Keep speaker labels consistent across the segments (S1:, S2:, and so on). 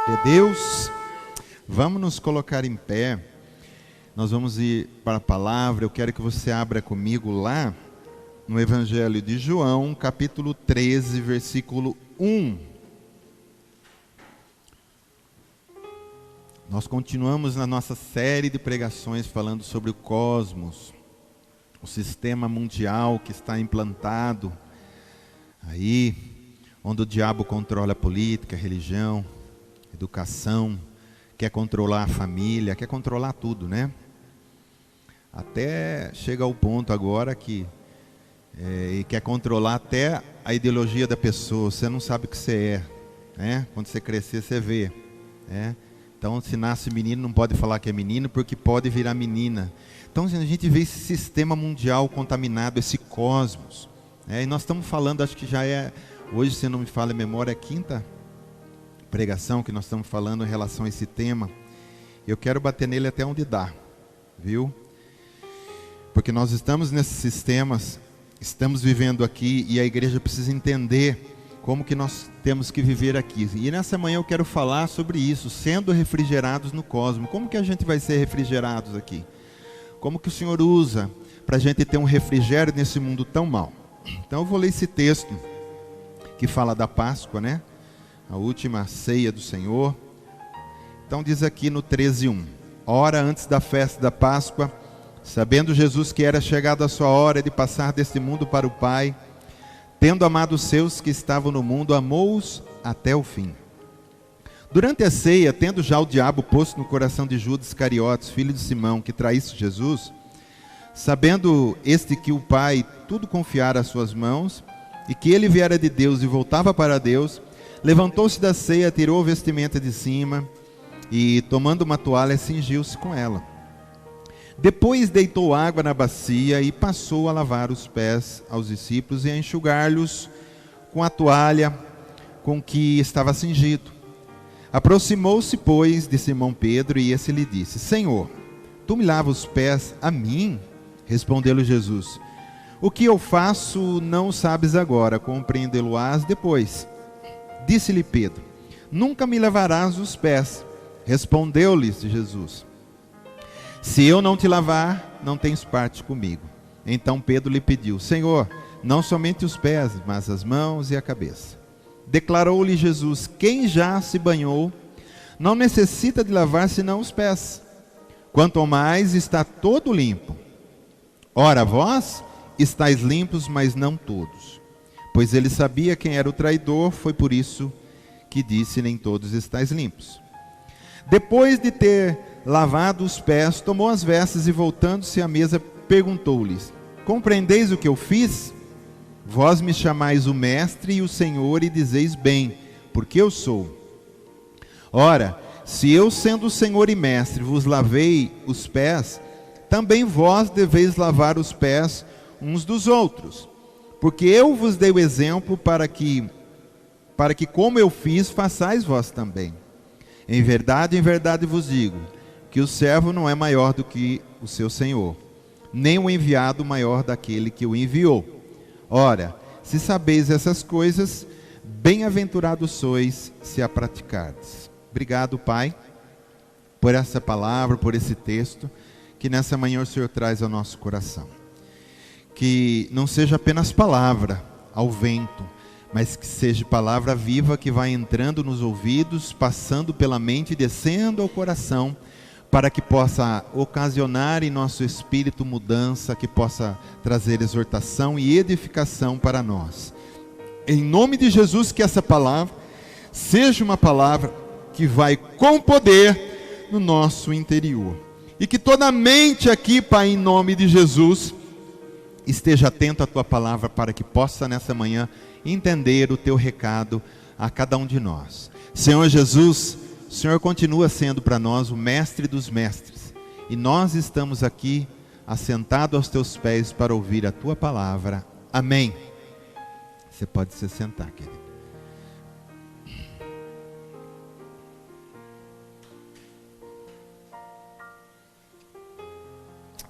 S1: De Deus, vamos nos colocar em pé. Nós vamos ir para a palavra. Eu quero que você abra comigo lá no Evangelho de João, capítulo 13, versículo 1. Nós continuamos na nossa série de pregações falando sobre o cosmos, o sistema mundial que está implantado aí, onde o diabo controla a política, a religião, educação, quer controlar a família, quer controlar tudo, né? Até chega ao ponto agora que quer controlar até a ideologia da pessoa. Você não sabe o que você é, né? Quando você crescer, você vê, né? Então, se nasce menino, não pode falar que é menino, porque pode virar menina. Então, a gente vê esse sistema mundial contaminado, esse cosmos. E nós estamos falando, acho que já é, hoje, se não me falha a memória, é a quinta pregação que nós estamos falando em relação a esse tema. Eu quero bater nele até onde dá, viu? Porque nós estamos nesses sistemas, estamos vivendo aqui e a igreja precisa entender como que nós temos que viver aqui. E nessa manhã eu quero falar sobre isso, sendo refrigerados no cosmos. Como que a gente vai ser refrigerados aqui? Como que o Senhor usa para a gente ter um refrigério nesse mundo tão mau? Então eu vou ler esse texto que fala da Páscoa, né? A última ceia do Senhor. Então diz aqui no 13:1: Ora antes da festa da Páscoa, sabendo Jesus que era chegada a sua hora de passar deste mundo para o Pai, tendo amado os seus que estavam no mundo, amou-os até o fim. Durante a ceia, tendo já o diabo posto no coração de Judas Iscariotes, filho de Simão, que traísse Jesus, sabendo este que o Pai tudo confiara às suas mãos, e que ele viera de Deus e voltava para Deus, levantou-se da ceia, tirou a vestimenta de cima, e tomando uma toalha, cingiu-se com ela. Depois deitou água na bacia e passou a lavar os pés aos discípulos e a enxugar-lhes com a toalha com que estava cingido. Aproximou-se, pois, de Simão Pedro, e esse lhe disse: Senhor, tu me lavas os pés a mim? Respondeu-lhe Jesus: O que eu faço não sabes agora, compreendê-lo-ás depois. Disse-lhe Pedro: Nunca me lavarás os pés. Respondeu-lhe Jesus: Se eu não te lavar, não tens parte comigo. Então Pedro lhe pediu: Senhor, não somente os pés, mas as mãos e a cabeça. Declarou-lhe Jesus: Quem já se banhou, não necessita de lavar senão os pés. Quanto ao mais, está todo limpo. Ora, vós estáis limpos, mas não todos. Pois ele sabia quem era o traidor, foi por isso que disse: nem todos estáis limpos. Depois de ter lavado os pés, tomou as vestes e, voltando-se à mesa, perguntou-lhes: Compreendeis o que eu fiz? Vós me chamais o Mestre e o Senhor, e dizeis bem, porque eu sou. Ora, se eu, sendo o Senhor e Mestre, vos lavei os pés, também vós deveis lavar os pés uns dos outros. Porque eu vos dei o exemplo para que como eu fiz, façais vós também. Em verdade vos digo, que o servo não é maior do que o seu senhor, nem o enviado maior daquele que o enviou. Ora, se sabeis essas coisas, bem-aventurados sois se a praticardes. Obrigado, Pai, por essa palavra, por esse texto, que nessa manhã o Senhor traz ao nosso coração. Que não seja apenas palavra ao vento, mas que seja palavra viva que vai entrando nos ouvidos, passando pela mente, descendo ao coração, para que possa ocasionar em nosso espírito mudança, que possa trazer exortação e edificação para nós. Em nome de Jesus, que essa palavra seja uma palavra que vai com poder no nosso interior. E que toda a mente aqui, Pai, em nome de Jesus, esteja atento à Tua palavra, para que possa nessa manhã entender o Teu recado a cada um de nós. Senhor Jesus, o Senhor continua sendo para nós o Mestre dos Mestres, e nós estamos aqui assentados aos Teus pés para ouvir a Tua palavra. Amém. Você pode se sentar, querido.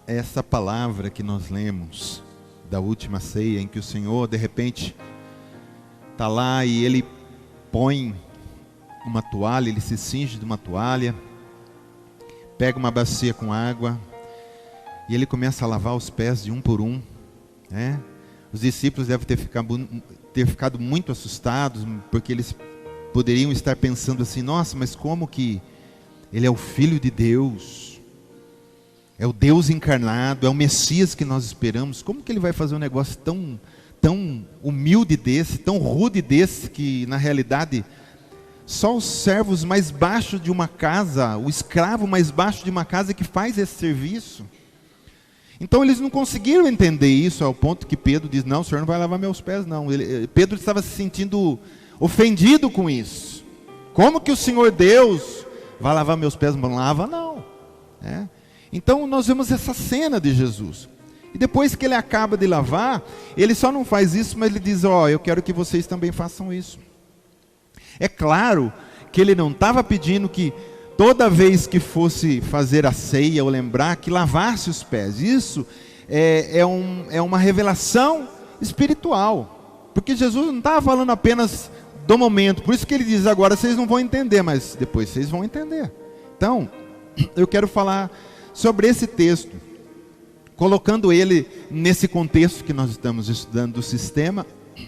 S1: Essa palavra que nós lemos da última ceia, em que o Senhor de repente está lá e Ele põe uma toalha, ele se cinge de uma toalha, pega uma bacia com água, e ele começa a lavar os pés de um por um, né? Os discípulos devem ter ficado muito assustados, porque eles poderiam estar pensando assim: nossa, mas como que ele é o Filho de Deus, é o Deus encarnado, é o Messias que nós esperamos, como que ele vai fazer um negócio tão humilde desse, tão rude desse, que na realidade só os servos mais baixos de uma casa, o escravo mais baixo de uma casa que faz esse serviço? Então eles não conseguiram entender isso, ao ponto que Pedro diz: não, o senhor não vai lavar meus pés não. Pedro estava se sentindo ofendido com isso. Como que o Senhor Deus vai lavar meus pés? Não lava não. Então nós vemos essa cena de Jesus. E depois que ele acaba de lavar, ele só não faz isso, mas ele diz: eu quero que vocês também façam isso. É claro que ele não estava pedindo que toda vez que fosse fazer a ceia ou lembrar, que lavasse os pés. Isso é uma revelação espiritual. Porque Jesus não estava falando apenas do momento. Por isso que ele diz: agora vocês não vão entender, mas depois vocês vão entender. Então, eu quero falar sobre esse texto, colocando ele nesse contexto que nós estamos estudando, do sistema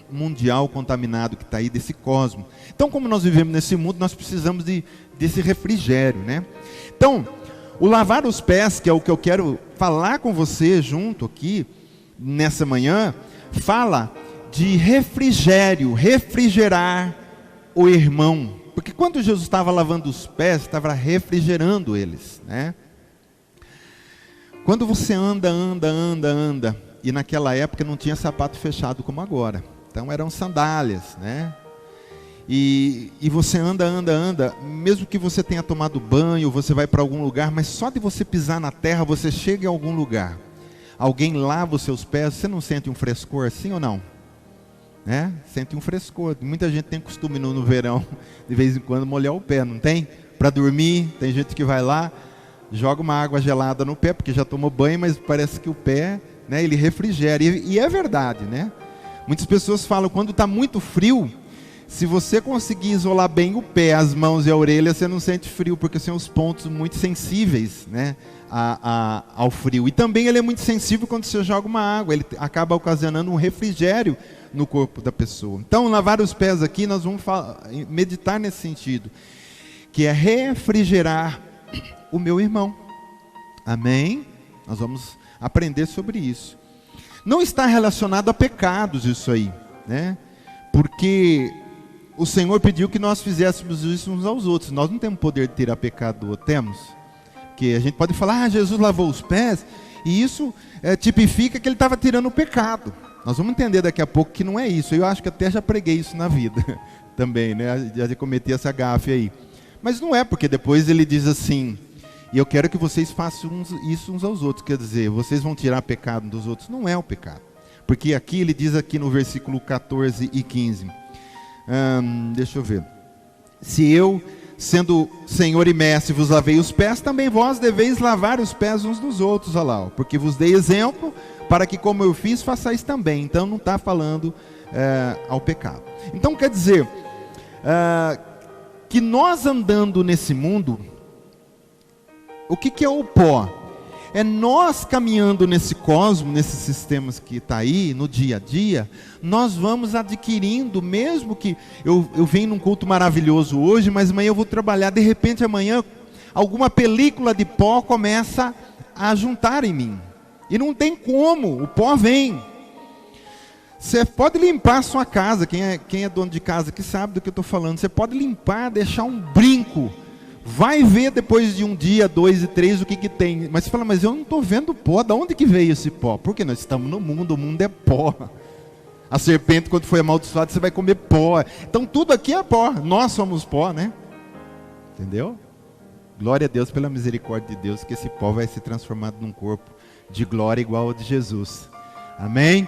S1: mundial contaminado que está aí, desse cosmo. Então, como nós vivemos nesse mundo, nós precisamos desse refrigério, né? Então, o lavar os pés, que é o que eu quero falar com você junto aqui, nessa manhã, fala de refrigério, refrigerar o irmão. Porque quando Jesus estava lavando os pés, estava refrigerando eles, né? Quando você anda, e naquela época não tinha sapato fechado como agora. Então eram sandálias, né? E você anda, mesmo que você tenha tomado banho, você vai para algum lugar, mas só de você pisar na terra, você chega em algum lugar. Alguém lava os seus pés, você não sente um frescor assim ou não? Né? Sente um frescor. Muita gente tem costume no verão, de vez em quando, molhar o pé, não tem? Para dormir, tem gente que vai lá, joga uma água gelada no pé, porque já tomou banho, mas parece que o pé, né, ele refrigera. E é verdade, né? Muitas pessoas falam, quando está muito frio, se você conseguir isolar bem o pé, as mãos e a orelha, você não sente frio, porque são os pontos muito sensíveis, né, ao frio. E também ele é muito sensível quando você joga uma água, ele acaba ocasionando um refrigério no corpo da pessoa. Então, lavar os pés aqui, nós vamos meditar nesse sentido, que é refrigerar o meu irmão. Amém? Nós vamos aprender sobre isso. Não está relacionado a pecados isso aí, né? Porque o Senhor pediu que nós fizéssemos isso uns aos outros. Nós não temos poder de tirar pecado do outro, temos? Porque a gente pode falar: Jesus lavou os pés, e isso tipifica que ele estava tirando o pecado. Nós vamos entender daqui a pouco que não é isso. Eu acho que até já preguei isso na vida também, né? Já cometi essa gafe aí. Mas não é, porque depois ele diz assim: e eu quero que vocês façam isso uns aos outros. Quer dizer, vocês vão tirar pecado dos outros. Não é o pecado. Porque aqui ele diz aqui no versículo 14 e 15. Deixa eu ver. Se eu, sendo Senhor e Mestre, vos lavei os pés, também vós deveis lavar os pés uns dos outros. Olha lá, porque vos dei exemplo, para que como eu fiz, façais também. Então não está falando ao pecado. Então quer dizer, que nós andando nesse mundo, o que é o pó? É nós caminhando nesse cosmos, nesses sistemas que está aí, no dia a dia, nós vamos adquirindo, mesmo que eu venho num culto maravilhoso hoje, mas amanhã eu vou trabalhar, de repente amanhã alguma película de pó começa a juntar em mim. E não tem como, o pó vem. Você pode limpar a sua casa, quem é dono de casa que sabe do que eu estou falando. Você pode limpar, deixar um brinco. Vai ver depois de um dia, 2 e 3 o que tem. Mas você fala: mas eu não estou vendo pó. Da onde que veio esse pó? Porque nós estamos no mundo, o mundo é pó. A serpente, quando foi amaldiçoada, você vai comer pó. Então tudo aqui é pó. Nós somos pó, né? Entendeu? Glória a Deus pela misericórdia de Deus, que esse pó vai ser transformado num corpo de glória igual ao de Jesus. Amém?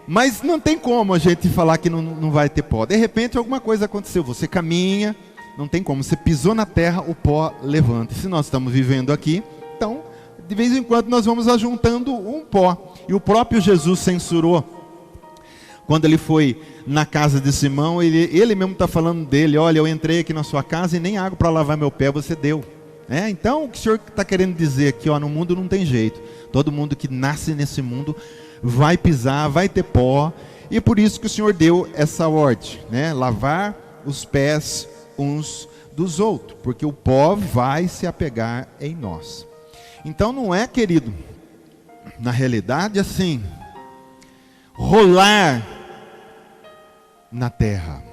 S1: Mas não tem como a gente falar que não vai ter pó. De repente alguma coisa aconteceu. Você caminha, não tem como. Você pisou na terra, o pó levanta. E se nós estamos vivendo aqui, então, de vez em quando nós vamos ajuntando um pó. E o próprio Jesus censurou Quando ele foi na casa de Simão, ele mesmo está falando dele: olha, eu entrei aqui na sua casa e nem água para lavar meu pé você deu. Então o que o Senhor está querendo dizer aqui, no mundo não tem jeito. Todo mundo que nasce nesse mundo vai pisar, vai ter pó. E por isso que o Senhor deu essa ordem, lavar os pés uns dos outros, porque o pó vai se apegar em nós. Então não é, querido, na realidade assim, rolar na terra.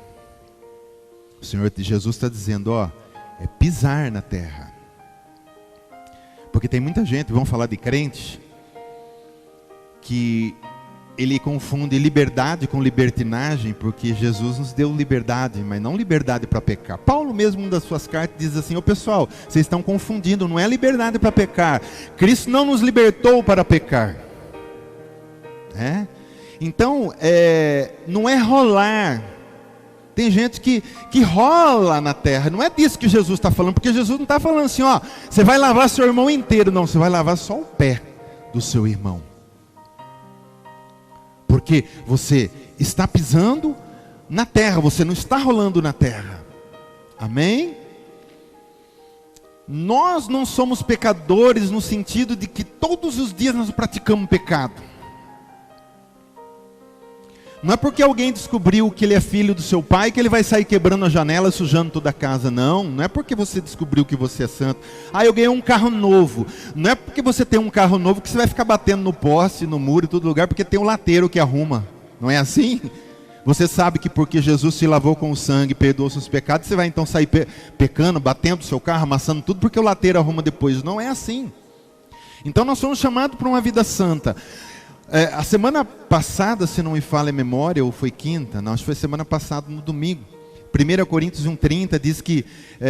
S1: O Senhor Jesus está dizendo, é pisar na terra. Porque tem muita gente, vamos falar de crente, que ele confunde liberdade com libertinagem, porque Jesus nos deu liberdade, mas não liberdade para pecar. Paulo mesmo, em uma das suas cartas, diz assim: pessoal, vocês estão confundindo, não é liberdade para pecar. Cristo não nos libertou para pecar. Então, não é rolar. Tem gente que rola na terra. Não é disso que Jesus está falando, porque Jesus não está falando assim, você vai lavar seu irmão inteiro. Não, você vai lavar só o pé do seu irmão. Porque você está pisando na terra, você não está rolando na terra. Amém? Nós não somos pecadores no sentido de que todos os dias nós praticamos pecado. Não é porque alguém descobriu que ele é filho do seu pai que ele vai sair quebrando a janela e sujando toda a casa. Não é porque você descobriu que você é santo. Eu ganhei um carro novo. Não é porque você tem um carro novo que você vai ficar batendo no poste, no muro, em todo lugar, porque tem um lateiro que arruma. Não é assim? Você sabe que porque Jesus se lavou com o sangue, perdoou seus pecados, você vai então sair pecando, batendo o seu carro, amassando tudo, porque o lateiro arruma depois. Não é assim. Então nós somos chamados para uma vida santa. A semana passada, se não me falha a memória, ou foi quinta, não, acho que foi semana passada, no domingo, 1 Coríntios 1,30 diz que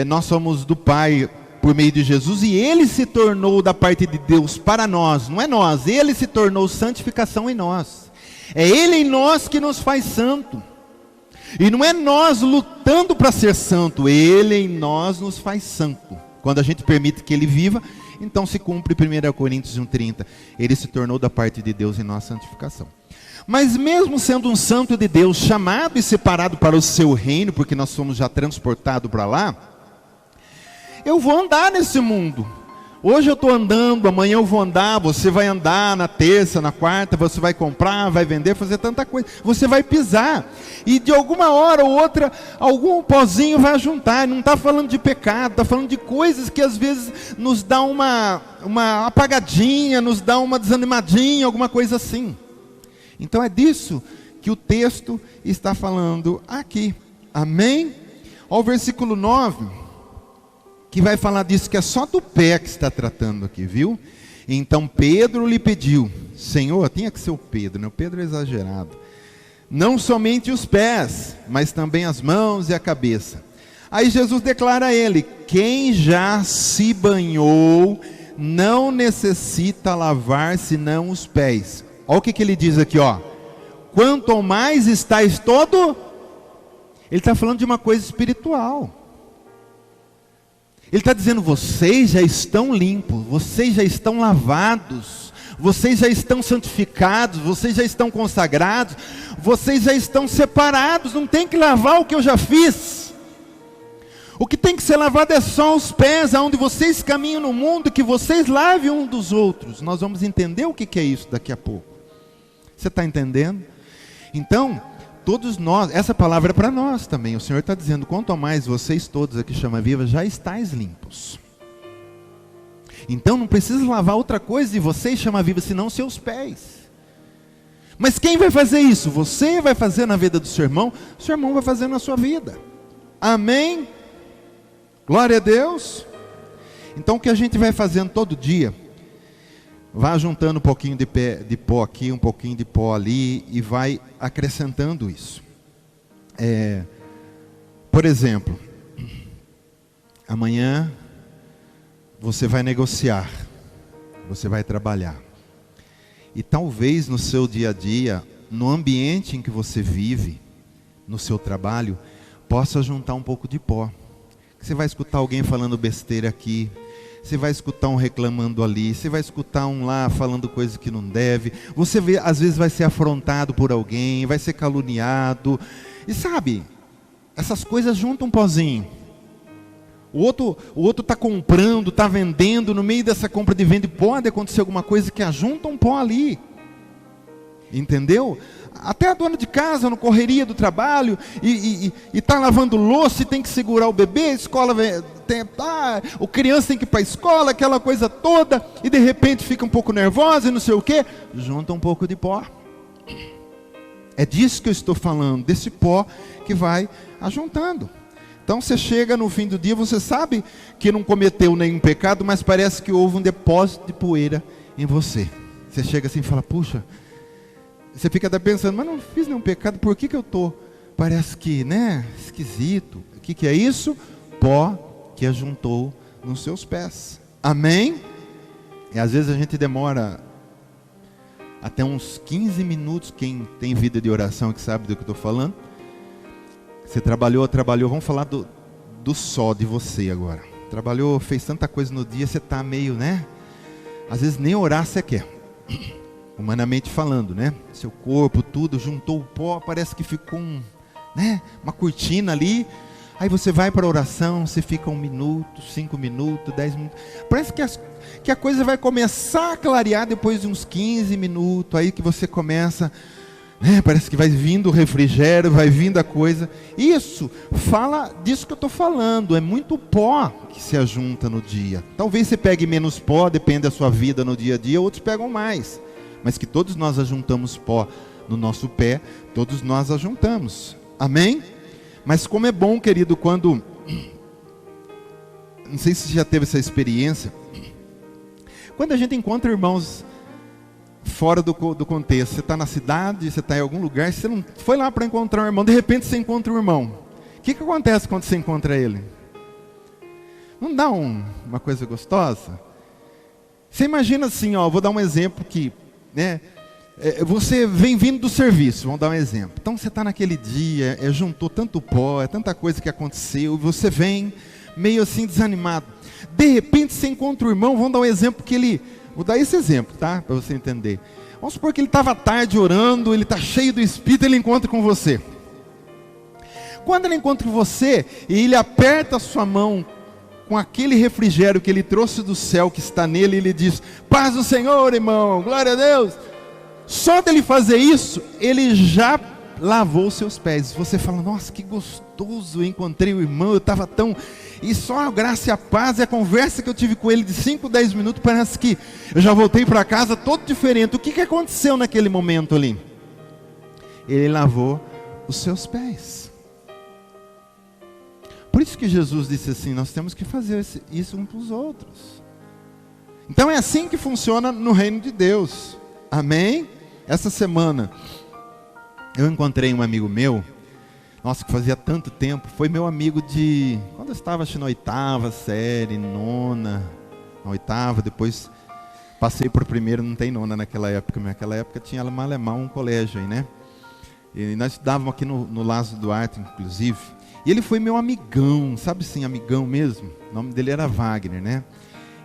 S1: nós somos do Pai por meio de Jesus, e Ele se tornou da parte de Deus para nós, não é nós, Ele se tornou santificação em nós, é Ele em nós que nos faz santo, e não é nós lutando para ser santo, Ele em nós nos faz santo. Quando a gente permite que Ele viva, então se cumpre 1 Coríntios 1,30. Ele se tornou da parte de Deus em nossa santificação. Mas mesmo sendo um santo de Deus, chamado e separado para o seu reino, porque nós somos já transportados para lá, eu vou andar nesse mundo. Hoje eu estou andando, amanhã eu vou andar, você vai andar na terça, na quarta, você vai comprar, vai vender, fazer tanta coisa. Você vai pisar. E de alguma hora ou outra, algum pozinho vai juntar. Não está falando de pecado, está falando de coisas que às vezes nos dá uma apagadinha, nos dá uma desanimadinha, alguma coisa assim. Então é disso que o texto está falando aqui. Amém? Olha o versículo 9. Que vai falar disso, que é só do pé que está tratando aqui, viu? Então Pedro lhe pediu, Senhor, tinha que ser o Pedro, né? O Pedro é exagerado. Não somente os pés, mas também as mãos e a cabeça. Aí Jesus declara a ele, quem já se banhou, não necessita lavar senão os pés. Olha o que ele diz aqui, quanto mais estáis todo, ele está falando de uma coisa espiritual. Ele está dizendo, vocês já estão limpos, vocês já estão lavados, vocês já estão santificados, vocês já estão consagrados, vocês já estão separados, não tem que lavar o que eu já fiz. O que tem que ser lavado é só os pés, aonde vocês caminham no mundo, que vocês lavem um dos outros. Nós vamos entender o que é isso daqui a pouco. Você está entendendo? Então, todos nós, essa palavra é para nós também. O Senhor está dizendo, quanto mais vocês todos aqui, Chama Viva, já estáis limpos. Então não precisa lavar outra coisa de vocês, Chama Viva, senão seus pés. Mas quem vai fazer isso? Você vai fazer na vida do seu irmão vai fazer na sua vida. Amém? Glória a Deus. Então o que a gente vai fazendo todo dia, vai juntando um pouquinho de pó aqui, um pouquinho de pó ali, e vai acrescentando isso. Por exemplo, amanhã você vai negociar, você vai trabalhar. E talvez no seu dia a dia, no ambiente em que você vive, no seu trabalho, possa juntar um pouco de pó. Você vai escutar alguém falando besteira aqui, você vai escutar um reclamando ali, você vai escutar um lá falando coisa que não deve, você às vezes vai ser afrontado por alguém, vai ser caluniado, e sabe, essas coisas juntam um pozinho. O outro está comprando, está vendendo, no meio dessa compra de venda pode acontecer alguma coisa que ajunta um pó ali. Entendeu? Até a dona de casa, na correria do trabalho, e está lavando louça e tem que segurar o bebê, a escola o criança tem que ir para a escola, aquela coisa toda, e de repente fica um pouco nervosa e não sei o quê, junta um pouco de pó. É disso que eu estou falando, desse pó que vai ajuntando. Então você chega no fim do dia, você sabe que não cometeu nenhum pecado, mas parece que houve um depósito de poeira em você. Você chega assim e fala, puxa, você fica até pensando, mas não fiz nenhum pecado, por que eu estou, parece que, né, esquisito. O que é isso? Pó que ajuntou nos seus pés. Amém? E às vezes a gente demora até uns 15 minutos, quem tem vida de oração que sabe do que eu estou falando. Você trabalhou, vamos falar do só de você agora. Trabalhou, fez tanta coisa no dia, você está meio, né? Às vezes nem orar você quer, humanamente falando, né? Seu corpo, tudo, juntou o pó, parece que ficou uma cortina ali. Aí você vai para a oração, você fica 1 minuto, 5 minutos, 10 minutos. Parece que a coisa vai começar a clarear depois de uns 15 minutos, aí que você começa... parece que vai vindo o refrigério, vai vindo a coisa. Isso, fala disso que eu estou falando. É muito pó que se ajunta no dia. Talvez você pegue menos pó, depende da sua vida no dia a dia, outros pegam mais. Mas que todos nós ajuntamos pó no nosso pé, todos nós ajuntamos. Amém? Mas como é bom, querido, quando... Não sei se você já teve essa experiência. Quando a gente encontra irmãos... fora do contexto, você está na cidade, você está em algum lugar, você não foi lá para encontrar um irmão, de repente você encontra um irmão. O que acontece quando você encontra ele? Não dá uma coisa gostosa? Você imagina assim, vou dar um exemplo que, você vem vindo do serviço, vamos dar um exemplo. Então você está naquele dia, juntou tanto pó, é tanta coisa que aconteceu, você vem meio assim desanimado. De repente você encontra um irmão, vamos dar um exemplo que ele... Vou dar esse exemplo, tá? Para você entender. Vamos supor que ele estava à tarde orando, ele está cheio do Espírito, ele encontra com você. Quando ele encontra com você, e ele aperta a sua mão com aquele refrigério que ele trouxe do céu, que está nele, e ele diz, paz do Senhor, irmão, glória a Deus. Só dele fazer isso, ele já lavou os seus pés. Você fala, nossa, que gostoso, eu encontrei o irmão, eu estava tão... E só a graça e a paz e a conversa que eu tive com ele de 5, 10 minutos, parece que eu já voltei para casa todo diferente. O que aconteceu naquele momento ali? Ele lavou os seus pés. Por isso que Jesus disse assim, nós temos que fazer isso uns para os outros. Então é assim que funciona no reino de Deus. Amém? Essa semana eu encontrei um amigo meu, nossa, que fazia tanto tempo, foi meu amigo quando eu estava acho, na 8ª série, 9ª, na 8ª, depois passei por primeiro, não tem 9ª naquela época tinha alemão, um colégio aí, né? E nós estudávamos aqui no Lázaro Duarte, inclusive, e ele foi meu amigão, sabe assim, amigão mesmo, o nome dele era Wagner, né?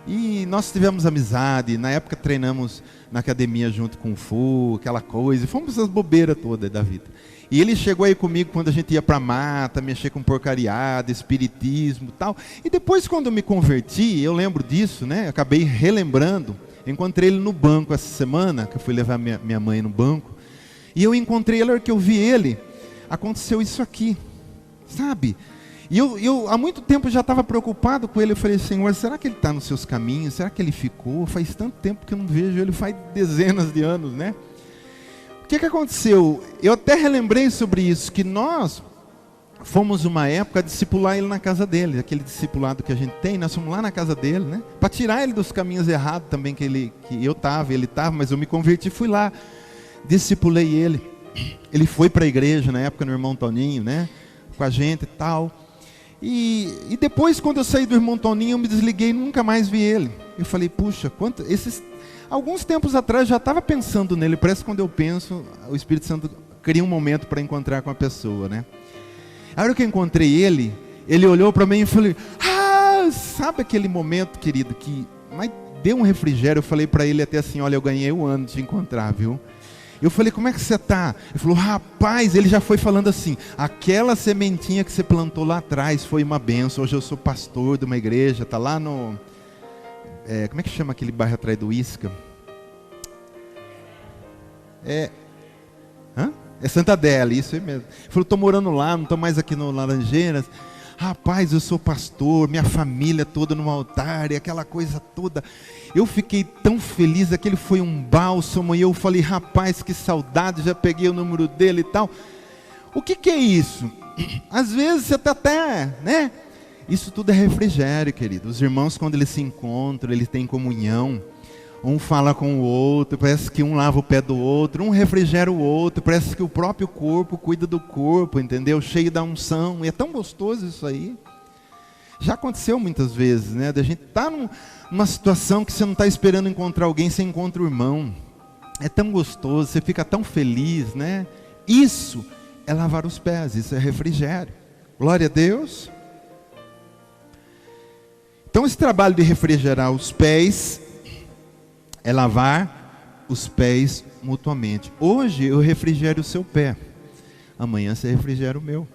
S1: E nós tivemos amizade, na época treinamos na academia junto com o Fu, aquela coisa, fomos essas bobeiras todas da vida. E ele chegou aí comigo quando a gente ia para mata, mexer com porcariada, espiritismo e tal. E depois quando eu me converti, eu lembro disso, né? Eu acabei relembrando. Encontrei ele no banco essa semana, que eu fui levar minha mãe no banco. E eu encontrei ele, a hora que eu vi ele, aconteceu isso aqui, sabe? E eu há muito tempo já estava preocupado com ele. Eu falei, Senhor, será que ele está nos seus caminhos? Será que ele ficou? Faz tanto tempo que eu não vejo ele, faz dezenas de anos, né? O que aconteceu? Eu até relembrei sobre isso, que nós fomos uma época discipular ele na casa dele, aquele discipulado que a gente tem, nós fomos lá na casa dele, né? Para tirar ele dos caminhos errados também, que eu estava, ele estava, mas eu me converti, fui lá, discipulei ele. Ele foi para a igreja na época no irmão Toninho, né? Com a gente e tal. E depois, quando eu saí do irmão Toninho, eu me desliguei e nunca mais vi ele. Eu falei, puxa, alguns tempos atrás já estava pensando nele. Parece que quando eu penso, o Espírito Santo cria um momento para encontrar com a pessoa, né? A hora que eu encontrei ele olhou para mim e falou, Mas sabe aquele momento, querido, que mas deu um refrigério? Eu falei para ele até assim, olha, eu ganhei um ano de te encontrar, viu? Eu falei, como é que você está? Ele falou, rapaz, ele já foi falando assim, aquela sementinha que você plantou lá atrás foi uma benção. Hoje eu sou pastor de uma igreja, está lá no... como é que chama aquele bairro atrás do Isca? É Santa Adélia, isso aí mesmo. Ele falou, estou morando lá, não estou mais aqui no Laranjeiras. Rapaz, eu sou pastor, minha família toda no altar, e aquela coisa toda. Eu fiquei tão feliz, aquele foi um bálsamo, e eu falei, rapaz, que saudade, já peguei o número dele e tal. O que é isso? Às vezes você está até, né? Isso tudo é refrigério, querido. Os irmãos, quando eles se encontram, eles têm comunhão. Um fala com o outro, parece que um lava o pé do outro, um refrigera o outro, parece que o próprio corpo cuida do corpo, entendeu? Cheio da unção, e é tão gostoso isso aí. Já aconteceu muitas vezes, né? Da gente estar numa situação que você não está esperando encontrar alguém, você encontra o irmão. É tão gostoso, você fica tão feliz, né? Isso é lavar os pés, isso é refrigério. Glória a Deus. Então esse trabalho de refrigerar os pés é lavar os pés mutuamente. Hoje eu refrigero o seu pé, amanhã você refrigera o meu.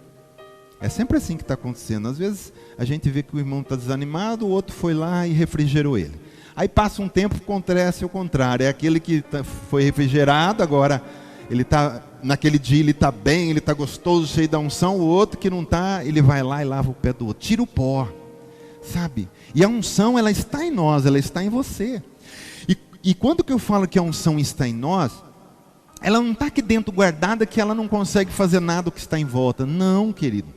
S1: É sempre assim que está acontecendo. Às vezes a gente vê que o irmão está desanimado, o outro foi lá e refrigerou ele. Aí passa um tempo, acontece o contrário. É aquele que foi refrigerado, agora ele está, naquele dia ele está bem, ele está gostoso, cheio da unção. O outro que não está, ele vai lá e lava o pé do outro. Tira o pó, sabe? E a unção, ela está em nós, ela está em você. E quando que eu falo que a unção está em nós, ela não está aqui dentro guardada que ela não consegue fazer nada do que está em volta. Não, querido.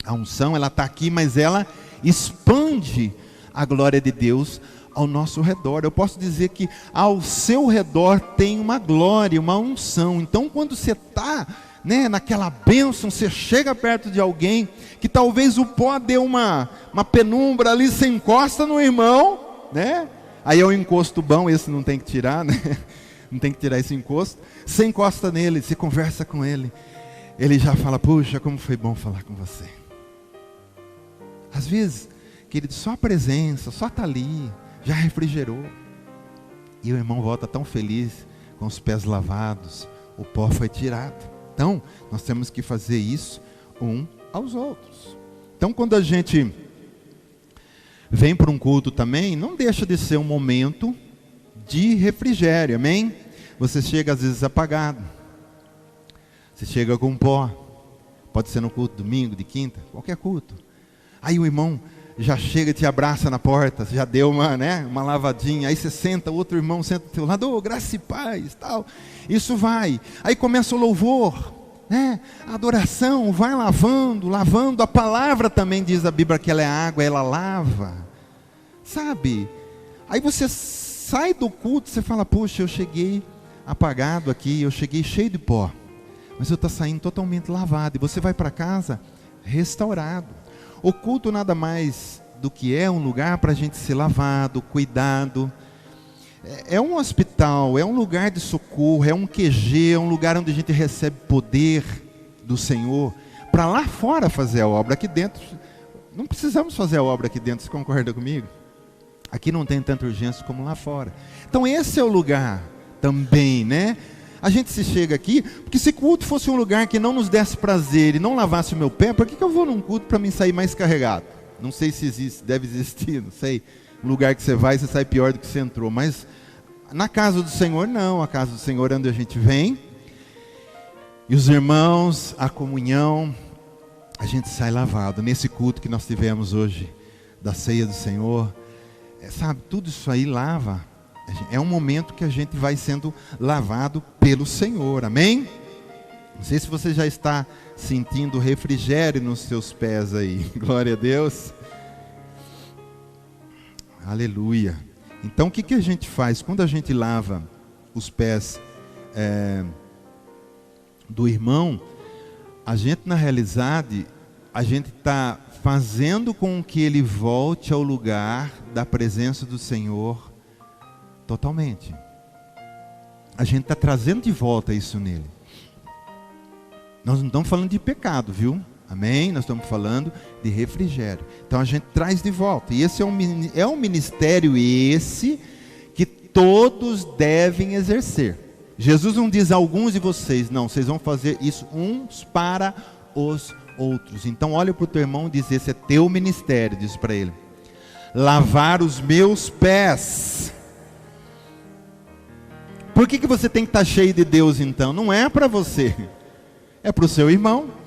S1: A unção, ela está aqui, mas ela expande a glória de Deus ao nosso redor. Eu posso dizer que ao seu redor tem uma glória, uma unção. Então quando você está, né, naquela bênção, você chega perto de alguém, que talvez o pó deu uma penumbra ali, você encosta no irmão, né? Aí é um encosto bom, esse não tem que tirar, né? Não tem que tirar esse encosto. Você encosta nele, você conversa com ele. Ele já fala, puxa, como foi bom falar com você. Às vezes, querido, só a presença, só estar ali, já refrigerou. E o irmão volta tão feliz, com os pés lavados, o pó foi tirado. Então, nós temos que fazer isso um aos outros. Então, quando a gente vem para um culto também, não deixa de ser um momento de refrigério, amém? Você chega às vezes apagado, você chega com pó, pode ser no culto domingo, de quinta, qualquer culto. Aí o irmão já chega e te abraça na porta, já deu uma lavadinha, aí você senta, o outro irmão senta do teu lado, graça e paz, tal. Isso vai, aí começa o louvor, né? A adoração vai lavando, a palavra também diz a Bíblia que ela é água, ela lava, sabe? Aí você sai do culto, você fala, puxa, eu cheguei apagado aqui, eu cheguei cheio de pó, mas eu estou saindo totalmente lavado, e você vai para casa restaurado. O culto nada mais do que é um lugar para a gente ser lavado, cuidado. É um hospital, é um lugar de socorro, é um QG, é um lugar onde a gente recebe poder do Senhor, para lá fora fazer a obra. Aqui dentro, não precisamos fazer a obra aqui dentro, você concorda comigo? Aqui não tem tanta urgência como lá fora. Então esse é o lugar também, né? A gente se chega aqui, porque se culto fosse um lugar que não nos desse prazer e não lavasse o meu pé, por que eu vou num culto para mim sair mais carregado? Não sei se existe, deve existir, não sei. Um lugar que você vai, você sai pior do que você entrou. Mas na casa do Senhor, não. A casa do Senhor é onde a gente vem. E os irmãos, a comunhão, a gente sai lavado. Nesse culto que nós tivemos hoje, da ceia do Senhor, sabe, tudo isso aí lava. É um momento que a gente vai sendo lavado pelo Senhor, amém? Não sei se você já está sentindo refrigério nos seus pés aí, glória a Deus, aleluia. Então o que a gente faz? Quando a gente lava os pés do irmão, a gente na realidade, a gente está fazendo com que ele volte ao lugar da presença do Senhor totalmente. A gente está trazendo de volta isso nele. Nós não estamos falando de pecado, viu? Amém? Nós estamos falando de refrigério. Então a gente traz de volta. E esse é um ministério esse que todos devem exercer. Jesus não diz a alguns de vocês, não, vocês vão fazer isso uns para os outros. Então olha para o teu irmão e diz, esse é teu ministério, diz para ele. Lavar os meus pés. Por que você tem que estar cheio de Deus então? Não é para você, é para o seu irmão.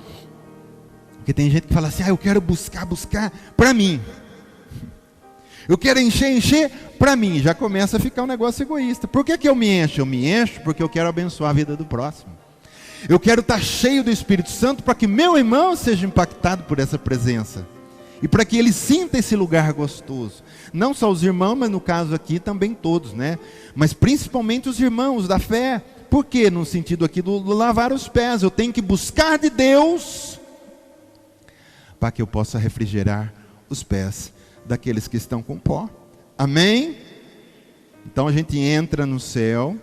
S1: Porque tem gente que fala assim, eu quero buscar para mim. Eu quero encher para mim. Já começa a ficar um negócio egoísta. Por que eu me encho? Eu me encho porque eu quero abençoar a vida do próximo. Eu quero estar cheio do Espírito Santo para que meu irmão seja impactado por essa presença. E para que ele sinta esse lugar gostoso. Não só os irmãos, mas no caso aqui também todos, né? Mas principalmente os irmãos da fé. Por quê? No sentido aqui do lavar os pés. Eu tenho que buscar de Deus para que eu possa refrigerar os pés daqueles que estão com pó. Amém? Então a gente entra no céu,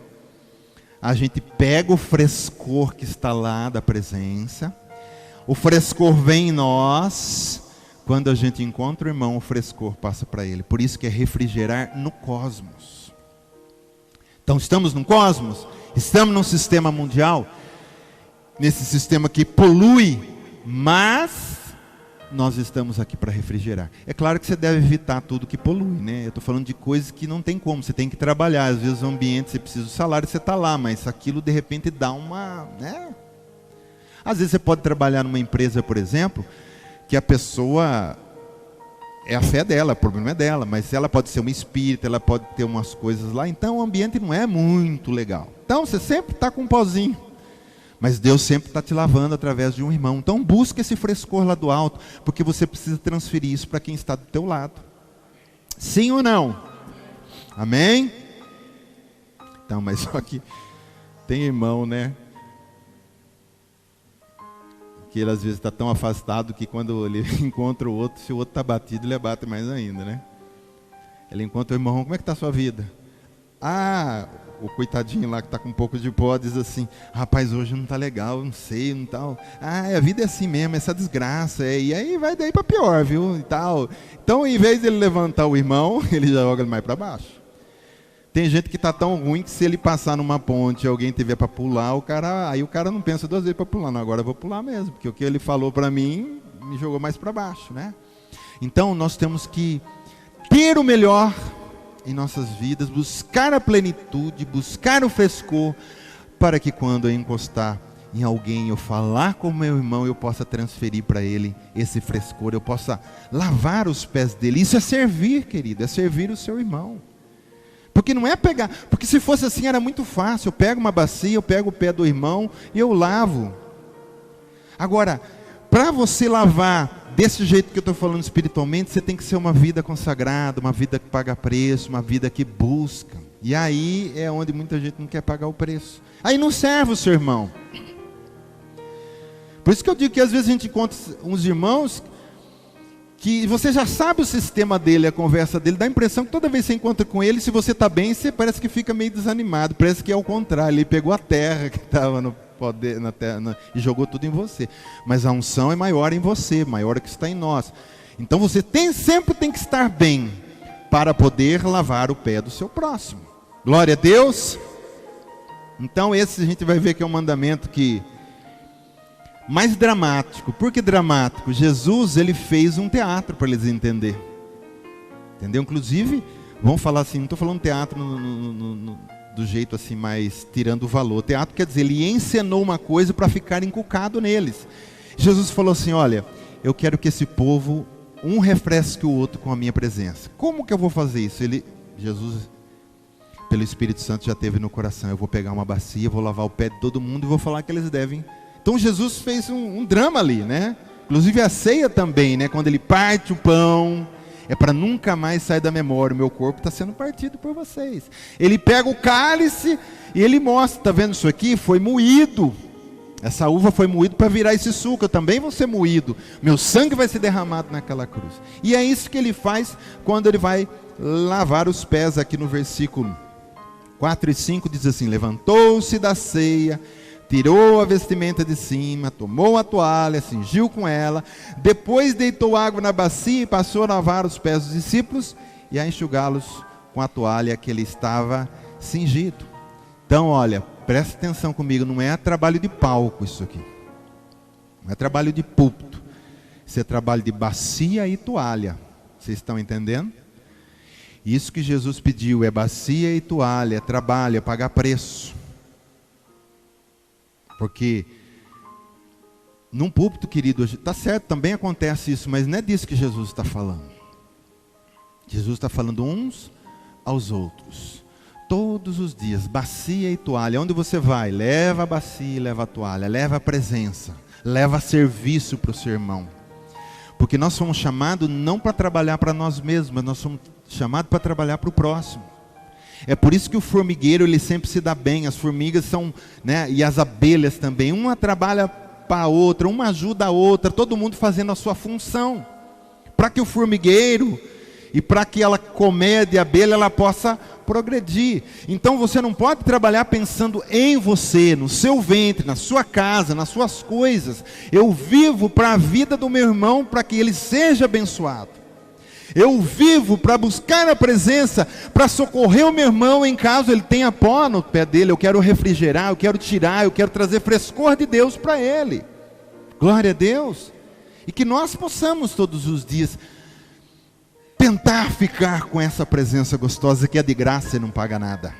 S1: a gente pega o frescor que está lá da presença, o frescor vem em nós, quando a gente encontra o irmão, o frescor passa para ele. Por isso que é refrigerar no cosmos. Então estamos no cosmos, estamos num sistema mundial, nesse sistema que polui, mas nós estamos aqui para refrigerar. É claro que você deve evitar tudo que polui, né? Eu estou falando de coisas que não tem como, você tem que trabalhar. Às vezes o ambiente, você precisa do salário, você está lá, mas aquilo de repente dá uma... né? Às vezes você pode trabalhar numa empresa, por exemplo, que a pessoa... é a fé dela, o problema é dela, mas ela pode ser uma espírita, ela pode ter umas coisas lá, então o ambiente não é muito legal. Então você sempre está com um pozinho. Mas Deus sempre está te lavando através de um irmão. Então busca esse frescor lá do alto, porque você precisa transferir isso para quem está do teu lado. Sim ou não? Amém? Então, mas só que tem irmão, né? Que ele às vezes está tão afastado que quando ele encontra o outro, se o outro está batido, ele abate mais ainda, né? Ele encontra o irmão, como é que está a sua vida? O coitadinho lá que está com um pouco de pó diz assim, rapaz, hoje não está legal, não sei, não tal. A vida é assim mesmo, essa desgraça. E aí vai daí para pior, viu? E tal. Então, em vez de ele levantar o irmão, ele já joga ele mais para baixo. Tem gente que está tão ruim que se ele passar numa ponte e alguém tiver para pular, aí o cara não pensa duas vezes para pular. Não, agora eu vou pular mesmo, porque o que ele falou para mim me jogou mais para baixo, né? Então, nós temos que ter o melhor em nossas vidas, buscar a plenitude, buscar o frescor, para que quando eu encostar em alguém, eu falar com o meu irmão, eu possa transferir para ele esse frescor, eu possa lavar os pés dele. Isso é servir, querido, é servir o seu irmão. Porque não é pegar, porque se fosse assim era muito fácil, eu pego uma bacia, eu pego o pé do irmão e eu lavo. Agora, para você lavar desse jeito que eu estou falando espiritualmente, você tem que ser uma vida consagrada, uma vida que paga preço, uma vida que busca. E aí é onde muita gente não quer pagar o preço. Aí não serve o seu irmão. Por isso que eu digo que às vezes a gente encontra uns irmãos que você já sabe o sistema dele, a conversa dele, dá a impressão que toda vez que você encontra com ele, se você está bem, você parece que fica meio desanimado. Parece que é o contrário, ele pegou a terra que estava no poder, na terra, e jogou tudo em você. Mas a unção é maior em você, maior que está em nós. Então você sempre tem que estar bem para poder lavar o pé do seu próximo. Glória a Deus. Então esse a gente vai ver que é um mandamento que mais dramático. Por que dramático? Jesus, ele fez um teatro para eles entenderem. Entendeu? Inclusive, vamos falar assim, não estou falando teatro do jeito assim, mais tirando o valor. Teatro quer dizer, ele encenou uma coisa para ficar encucado neles. Jesus falou assim, olha, eu quero que esse povo, um refresque o outro com a minha presença. Como que eu vou fazer isso? Jesus, pelo Espírito Santo, já teve no coração, eu vou pegar uma bacia, vou lavar o pé de todo mundo e vou falar que eles devem. Então Jesus fez um drama ali, né? Inclusive a ceia também, né? Quando ele parte o pão, é para nunca mais sair da memória, o meu corpo está sendo partido por vocês. Ele pega o cálice e ele mostra, está vendo isso aqui? Foi moído. Essa uva foi moída para virar esse suco, eu também vou ser moído. Meu sangue vai ser derramado naquela cruz. E é isso que ele faz quando ele vai lavar os pés aqui no versículo 4 e 5, diz assim, levantou-se da ceia, tirou a vestimenta de cima, tomou a toalha, cingiu com ela, depois deitou água na bacia e passou a lavar os pés dos discípulos e a enxugá-los com a toalha que ele estava cingido. Então, olha, presta atenção comigo, não é trabalho de palco isso aqui. Não é trabalho de púlpito. Isso é trabalho de bacia e toalha. Vocês estão entendendo? Isso que Jesus pediu é bacia e toalha, é trabalho, é pagar preço. Porque num púlpito, querido, está certo, também acontece isso, mas não é disso que Jesus está falando. Jesus está falando uns aos outros. Todos os dias, bacia e toalha. Onde você vai? Leva a bacia e leva a toalha. Leva a presença. Leva serviço para o seu irmão. Porque nós somos chamados não para trabalhar para nós mesmos, mas nós somos chamados para trabalhar para o próximo. É por isso que o formigueiro ele sempre se dá bem. As formigas são, né, e as abelhas também. Uma trabalha para a outra, uma ajuda a outra, todo mundo fazendo a sua função. Para que o formigueiro e para que ela colmeia de abelha, ela possa progredir. Então você não pode trabalhar pensando em você, no seu ventre, na sua casa, nas suas coisas. Eu vivo para a vida do meu irmão, para que ele seja abençoado. Eu vivo para buscar a presença, para socorrer o meu irmão em caso ele tenha pó no pé dele. Eu quero refrigerar, eu quero tirar, eu quero trazer frescor de Deus para ele. Glória a Deus. E que nós possamos todos os dias tentar ficar com essa presença gostosa que é de graça e não paga nada.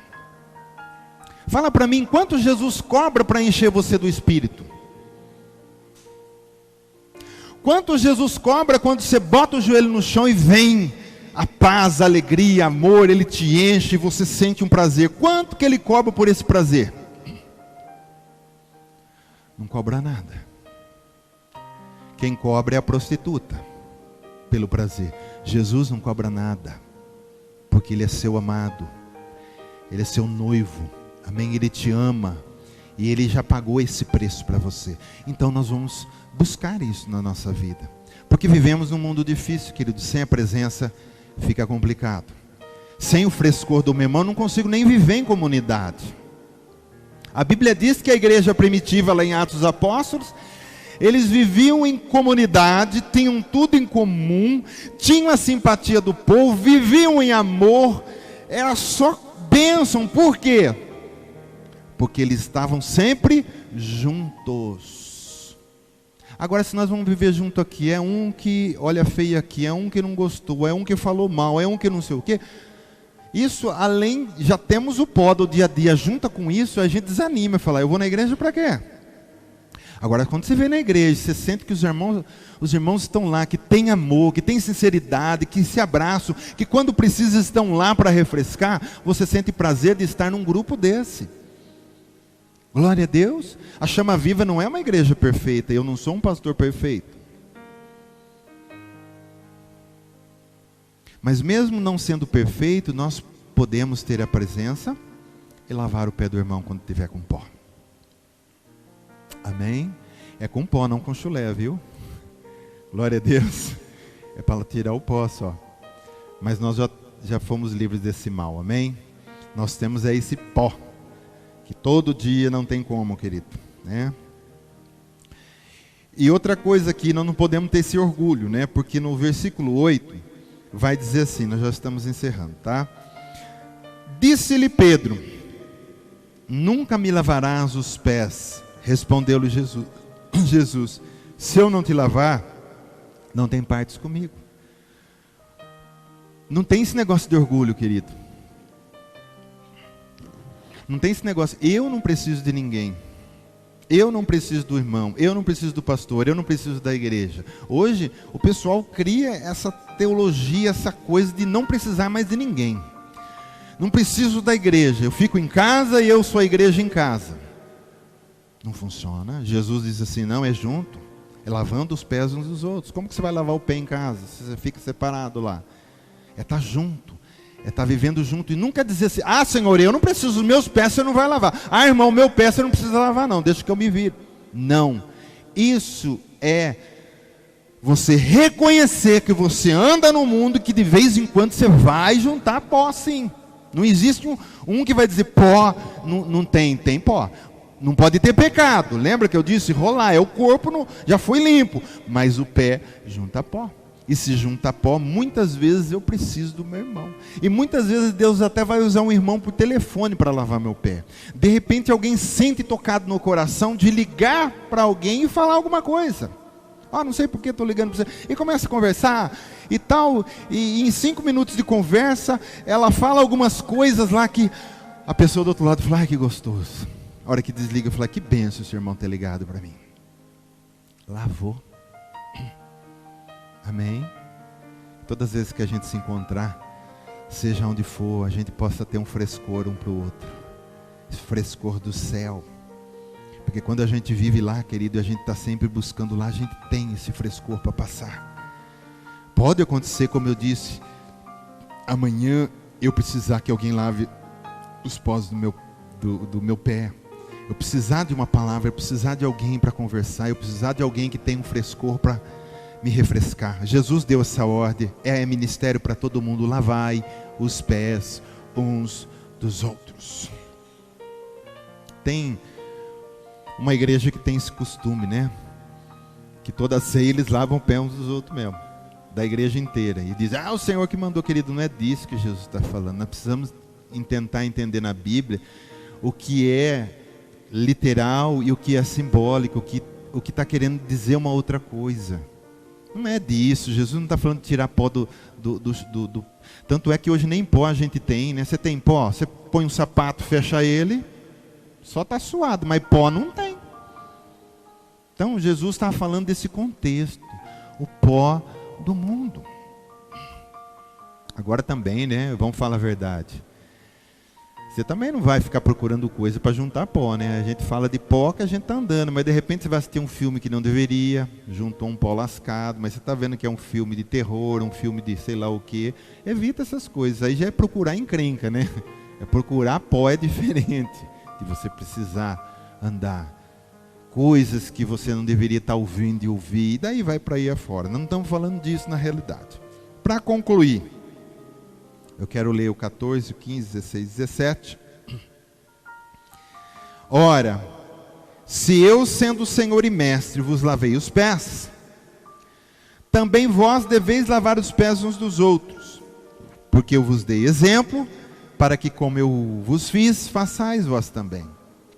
S1: Fala para mim, quanto Jesus cobra para encher você do Espírito? Quanto Jesus cobra quando você bota o joelho no chão e vem a paz, a alegria, amor, Ele te enche e você sente um prazer. Quanto que Ele cobra por esse prazer? Não cobra nada. Quem cobra é a prostituta pelo prazer. Jesus não cobra nada, porque Ele é seu amado, Ele é seu noivo, amém? Ele te ama, e Ele já pagou esse preço para você. Então nós vamos buscar isso na nossa vida, porque vivemos num mundo difícil, querido. Sem a presença fica complicado. Sem o frescor do meu irmão, não consigo nem viver em comunidade. A Bíblia diz que a igreja primitiva, lá em Atos dos Apóstolos, eles viviam em comunidade, tinham tudo em comum, tinham a simpatia do povo, viviam em amor, era só bênção. Por quê? Porque eles estavam sempre juntos. Agora, se nós vamos viver junto aqui, é um que olha feio aqui, é um que não gostou, é um que falou mal, é um que não sei o quê. Isso, além, já temos o pó do dia a dia, junta com isso, a gente desanima, fala, eu vou na igreja para quê? Agora, quando você vem na igreja, você sente que os irmãos estão lá, que tem amor, que tem sinceridade, que se abraçam, que quando precisa estão lá para refrescar, você sente prazer de estar num grupo desse. Glória a Deus. A Chama Viva não é uma igreja perfeita, eu não sou um pastor perfeito. Mas mesmo não sendo perfeito, nós podemos ter a presença e lavar o pé do irmão quando tiver com pó. Amém? É com pó, não com chulé, viu? Glória a Deus. É para tirar o pó só. Mas nós já fomos livres desse mal, amém? Nós temos esse pó, que todo dia não tem como, querido, né? E outra coisa aqui, nós não podemos ter esse orgulho, né? Porque no versículo 8, vai dizer assim, nós já estamos encerrando, tá? Disse-lhe Pedro, nunca me lavarás os pés. Respondeu-lhe Jesus, se eu não te lavar, não tem partes comigo. Não tem esse negócio de orgulho, querido. Não tem esse negócio, eu não preciso de ninguém. Eu não preciso do irmão, eu não preciso do pastor, eu não preciso da igreja. Hoje, o pessoal cria essa teologia, essa coisa de não precisar mais de ninguém. Não preciso da igreja, eu fico em casa e eu sou a igreja em casa. Não funciona. Jesus diz assim, não, é junto, é lavando os pés uns dos outros. Como que você vai lavar o pé em casa, se você fica separado lá? É estar junto, é estar vivendo junto. E nunca dizer assim, ah, Senhor, eu não preciso dos meus pés, você não vai lavar. Ah, irmão, meu pé você não precisa lavar não, deixa que eu me vire. Não, isso é você reconhecer que você anda no mundo, que de vez em quando você vai juntar pó sim. Não existe um que vai dizer pó, não tem pó. Não pode ter pecado. Lembra que eu disse? Rolar. É o corpo, já foi limpo. Mas o pé junta pó. E se junta pó, muitas vezes eu preciso do meu irmão. E muitas vezes Deus até vai usar um irmão por telefone para lavar meu pé. De repente alguém sente tocado no coração de ligar para alguém e falar alguma coisa. Não sei por que estou ligando para você. E começa a conversar e tal. E em 5 minutos de conversa, ela fala algumas coisas lá que a pessoa do outro lado fala, ai que gostoso. A hora que desliga, fala, que benção esse irmão ter ligado para mim. Lavou. Amém? Todas as vezes que a gente se encontrar, seja onde for, a gente possa ter um frescor um para o outro. Esse frescor do céu. Porque quando a gente vive lá, querido, e a gente está sempre buscando lá, a gente tem esse frescor para passar. Pode acontecer, como eu disse, amanhã eu precisar que alguém lave os pós do meu pé. Eu precisar de uma palavra, eu precisar de alguém para conversar, eu precisar de alguém que tenha um frescor para me refrescar. Jesus deu essa ordem, é ministério para todo mundo, lavai os pés uns dos outros. Tem uma igreja que tem esse costume, né? Que toda ceia eles lavam o pé uns dos outros mesmo, da igreja inteira, e diz, o Senhor que mandou, querido. Não é disso que Jesus está falando. Nós precisamos tentar entender na Bíblia o que é literal e o que é simbólico, o que está querendo dizer uma outra coisa. Não é disso. Jesus não está falando de tirar pó do... Tanto é que hoje nem pó a gente tem, né? Você tem pó, você põe um sapato, fecha ele, só está suado, mas pó não tem. Então Jesus está falando desse contexto, o pó do mundo. Agora também, né? Vamos falar a verdade. Você também não vai ficar procurando coisa para juntar pó, né? A gente fala de pó que a gente está andando, mas de repente você vai assistir um filme que não deveria, juntou um pó lascado, mas você está vendo que é um filme de terror, um filme de sei lá o quê. Evita essas coisas. Aí já é procurar encrenca, né? É procurar pó, é diferente de você precisar andar. Coisas que você não deveria estar ouvindo e ouvir, e daí vai para aí afora. Não estamos falando disso na realidade. Para concluir, eu quero ler o 14, o 15, 16, 17. Ora, se eu, sendo o Senhor e Mestre, vos lavei os pés, também vós deveis lavar os pés uns dos outros, porque eu vos dei exemplo, para que como eu vos fiz, façais vós também.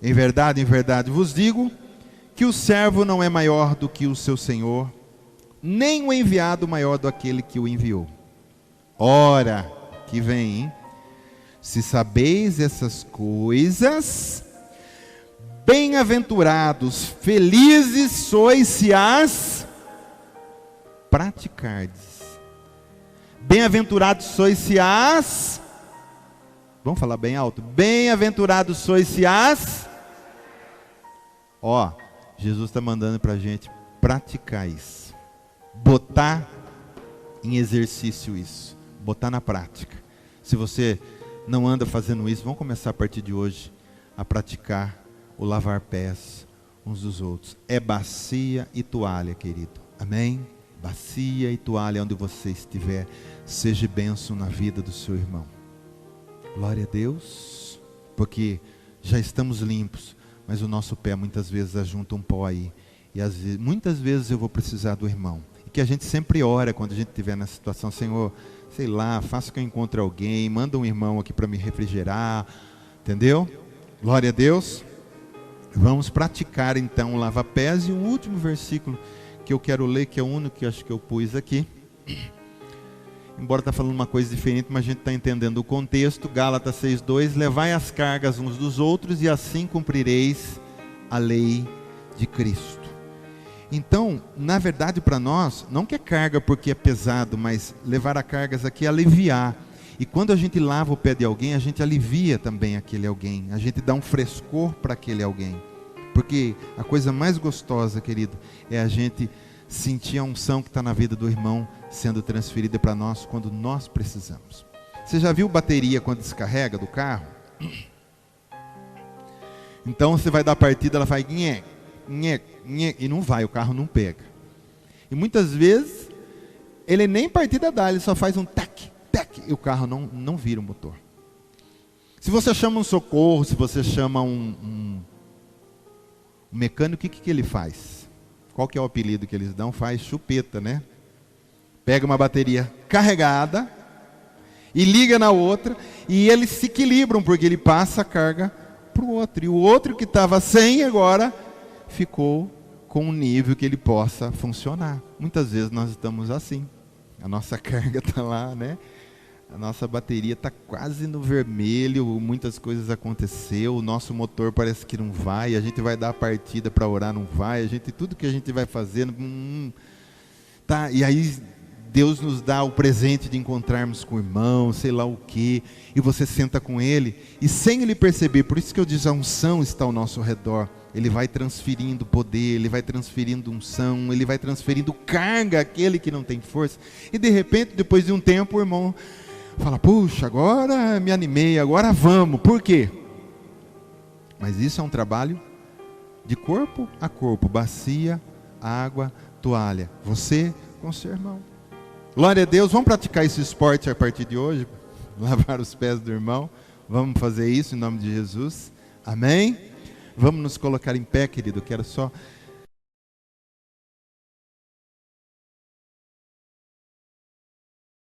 S1: Em verdade vos digo, que o servo não é maior do que o seu Senhor, nem o enviado maior do aquele que o enviou. Ora, que vem, hein? Se sabeis essas coisas, bem-aventurados, felizes sois se as praticardes. Bem-aventurados sois se as... Vamos falar bem alto? Bem-aventurados sois se as... Jesus está mandando para a gente praticar isso. Botar em exercício isso. Botar na prática. Se você não anda fazendo isso, vamos começar a partir de hoje a praticar o lavar pés uns dos outros. É bacia e toalha, querido. Amém? Bacia e toalha, onde você estiver, seja bênção na vida do seu irmão. Glória a Deus, porque já estamos limpos, mas o nosso pé muitas vezes ajunta um pó aí. E muitas vezes eu vou precisar do irmão. E que a gente sempre ora quando a gente estiver nessa situação. Senhor, sei lá, faça que eu encontre alguém, manda um irmão aqui para me refrigerar, entendeu? Glória a Deus. Vamos praticar então o lava-pés. E um último versículo que eu quero ler, que é o único que acho que eu pus aqui. Embora está falando uma coisa diferente, mas a gente está entendendo o contexto. Gálatas 6:2, levai as cargas uns dos outros e assim cumprireis a lei de Cristo. Então, na verdade para nós, não que é carga porque é pesado, mas levar a cargas aqui é aliviar. E quando a gente lava o pé de alguém, a gente alivia também aquele alguém. A gente dá um frescor para aquele alguém. Porque a coisa mais gostosa, querido, é a gente sentir a unção que está na vida do irmão sendo transferida para nós quando nós precisamos. Você já viu bateria quando descarrega do carro? Então você vai dar partida, ela vai nhé, nhé, nhé, e não vai, o carro não pega. E muitas vezes ele nem partida dá, ele só faz um tac, tac, e o carro não vira o motor. Se você chama um socorro, se você chama um O mecânico, o que ele faz? Qual que é o apelido que eles dão? Faz chupeta, né? Pega uma bateria carregada e liga na outra, e eles se equilibram, porque ele passa a carga para o outro. E o outro que estava sem agora ficou com um nível que ele possa funcionar. Muitas vezes nós estamos assim. A nossa carga está lá, né? A nossa bateria está quase no vermelho, muitas coisas aconteceu, o nosso motor parece que não vai, a gente vai dar a partida para orar, não vai, tudo que a gente vai fazer, tá? E aí Deus nos dá o presente de encontrarmos com o irmão, sei lá o quê, e você senta com ele, e sem ele perceber, por isso que eu digo, a unção está ao nosso redor, ele vai transferindo poder, ele vai transferindo unção, ele vai transferindo carga àquele que não tem força, e de repente, depois de um tempo, o irmão fala, puxa, agora me animei, agora vamos. Por quê? Mas isso é um trabalho de corpo a corpo. Bacia, água, toalha. Você com seu irmão. Glória a Deus. Vamos praticar esse esporte a partir de hoje? Lavar os pés do irmão. Vamos fazer isso em nome de Jesus. Amém? Vamos nos colocar em pé, querido. Quero só